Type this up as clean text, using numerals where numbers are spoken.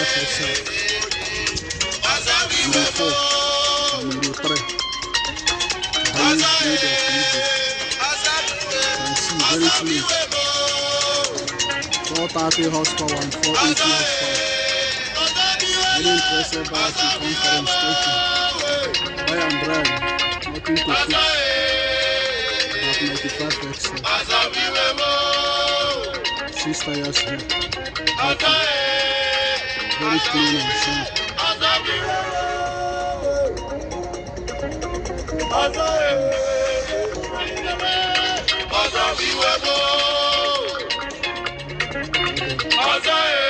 DAF itself. Number 4 and number 3. The highest grade of diesel. You can see very clean. 430 horsepower and 480 horsepower. Very impressive battery conference station. Buy and drive, nothing to fix. DAF 95 XL. 6 tires here. Okay. Very clean and sound.